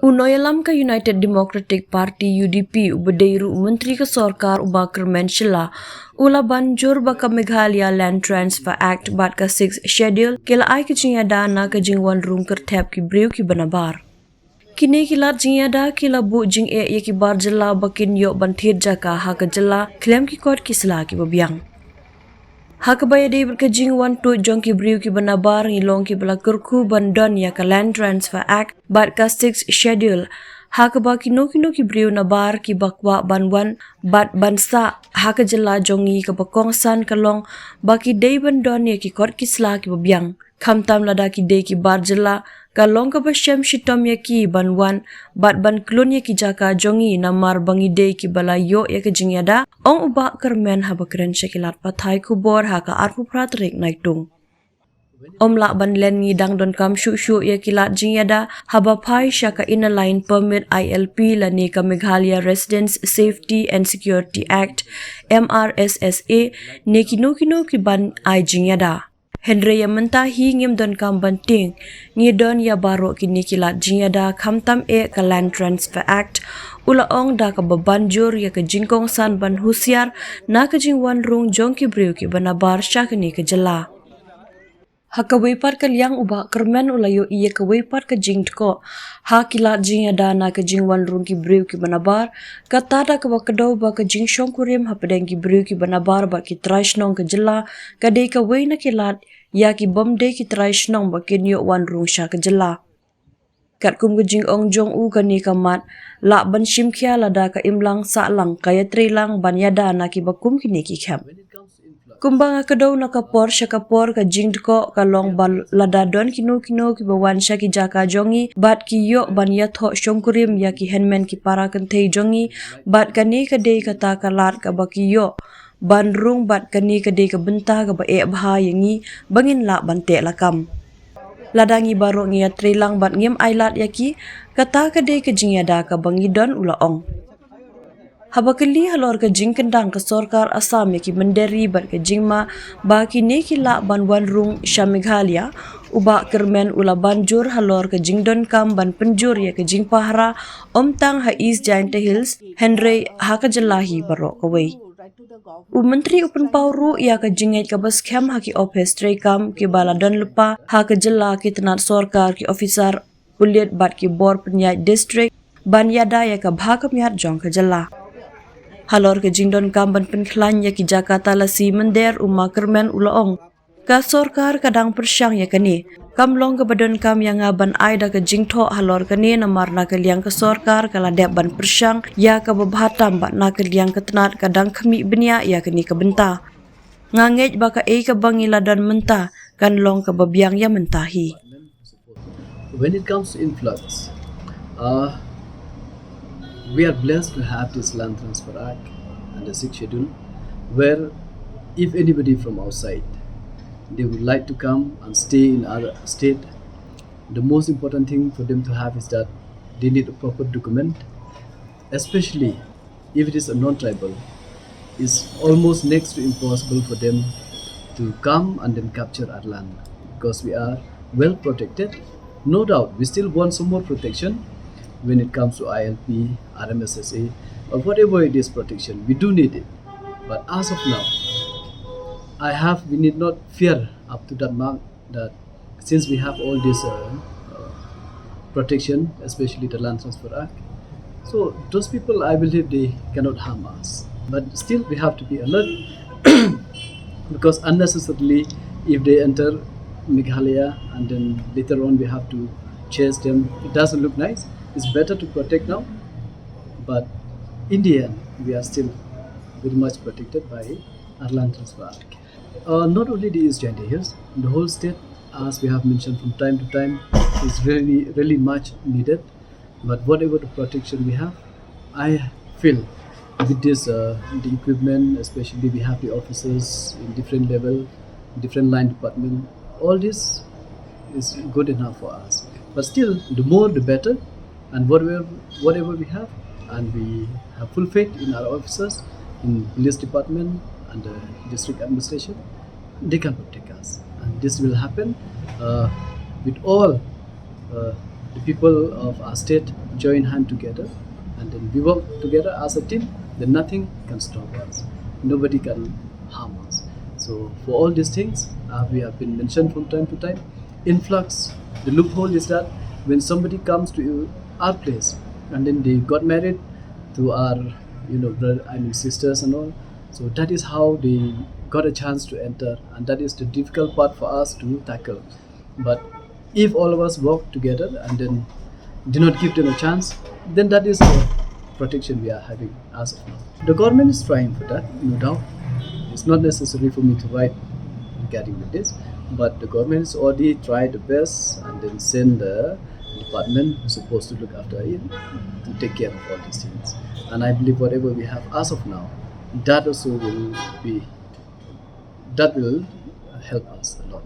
Unoyalam ka United Democratic Party UDP ubadeiru Menteri ke Sorkar uba Kyrmen Syllad ula banjur baka Meghalaya Land Transfer Act bat ka 6 schedule kila ai ke iada na ke jingwan rung kertep ki briu ki banabar. Kini kilat iada kila bu jing ye ki bar jela bakin yok bantir jaka ha ke jela klaim ki kot ki sela ki babiang. Hak bayar di berkejing wan tu jong ki briu ki banabar ngilong ki bela kurku bandon ya ka Land Transfer Act bat ka 6 schedule. Hak ba ki no ki briu nabar ki bakwa banwan bat bansa hak jela jongi ka bakongsan kalong baki dei bandon ya ki kot ki sela ki babiang. Kamtam lada ki dei ki bar jela kalong ka basyam shitom ya ki banwan bat ban klon ya ki jaka jongi namar bangi dei ki balayo ya ke jingyada ong uba Kyrmen habakren syakilat pathai kubor haka arpu pratrik naitung. Omlak ban len ngidang donkam syuk ya kilat jingyada haba pai syaka inner line permit ILP lani ka Meghalaya Residents Safety and Security Act MRSSA ne kino ki ban ai jingyada. Hendra yang mentahi ngim donkam banting ngidon ya baro kini kilat jinyada kamtam ka Land Transfer Act ula ong da ka babanjur ya ke jingkong san ban husiar na ke jingwan rung jong ki briu ki banabar syakni ke jela. Haka wepar ke liang uba Kyrmen ulayo iya ke wepar ke jingtko ha kilat jinyada na ke jingwan rung ki briu ki banabar kata da ke bakadau ba ke jing shongkurim ha pedeng ki briu ki banabar ba ki trashnong ke jela kadai ke we na kilat ya ki bomde ki trashnong ba kin yo wan rung sya ke jela. Kat kum ke jing ong jong u ka ni kamat la ban shimkhia lada ka imlang sa lang kaya trilang ban yada na ki bakum kini ki kham. Kumbang akadau na kapor ka jingdko ka long bal lada don kino ki bawan sya ki jaka jongi bat ki yo ban yatho shongkurim ya ki henmen ki para kentei jongi bat kani ka dei kata kalat ka baki yo ban rung bat kani ka dei ka benta ka ba bha yangi bangin la ban tehlakam. Ladangi baro ngi trilang bat ngim ailat yaki kata ka dei ka jingyada ka bangi don ula ong. Habakali halor ke jing kendang ke Sorkar Asam yaki menderi bat ke jingma baki ne kila ban wan rung sya Meghalaya uba Kyrmen ula banjur halor ke jing donkam ban penjur ya ke jing pahra omtang ha East Giant Hills Henry ha ke jelahi baro kawai. Menteri Upen Pauru ia ke jingait ke baskem ha ki office tehlakam ki baladon lepa ha ke jela ki tenat Sorkar ki officer uliat bat ki bor penyait district ban yada ya ke bha ke miat jong ke jela. Halor ke jingdon kamban penklan ya ki Jakarta lasi mender umma Kyrmen ulaong. Ka Sorkar kadang persyang ya kani. Kamlong ke badon kam yang aban aida ke jingtho halor kani namar na ke liang ke Sorkar kala dep ban persyang ya ke babhatam bat na ke liang ke tenat kadang kemi benia ya kani ke benta. Ngangej baka ke bangi ladan menta kan long ke babiang ya mentahi. When it comes to Influx, we are blessed to have this Land Transfer Act and the 6th schedule where if anybody from outside they would like to come and stay in our state, the most important thing for them to have is that they need a proper document, especially if it is a non-tribal. It's almost next to impossible for them to come and then capture our land because we are well protected. No doubt we still want some more protection when it comes to ILP, RMSSA, or whatever it is protection. We do need it. But as of now, we need not fear up to that mark that since we have all this protection, especially the Land Transfer Act, so those people, I believe they cannot harm us. But still we have to be alert because unnecessarily if they enter Meghalaya and then later on we have to chase them, it doesn't look nice. It's better to protect now, but in the end, we are still very much protected by our Land Transfer Act. Not only the East Giant Hills, the whole state, as we have mentioned from time to time, is really much needed. But whatever the protection we have, I feel with this, the equipment, especially we have the officers in different level, different line department, all this is good enough for us. But still, the more the better. And whatever we have, and we have full faith in our officers, in police department and the district administration, they can protect us. And this will happen with all the people of our state join hand together, and then we work together as a team, then nothing can stop us. Nobody can harm us. So for all these things, we have been mentioned from time to time. Influx, the loophole is that when somebody comes to our place and then they got married to our, brother, sisters and all. So that is how they got a chance to enter, and that is the difficult part for us to tackle. But if all of us work together and then do not give them a chance, then that is the protection we are having as of now. The government is trying for that, no doubt. It's not necessary for me to write regarding with this, but the government has already tried the best and then send the department who's supposed to look after it to take care of all these things. And I believe whatever we have as of now, that also will help us a lot.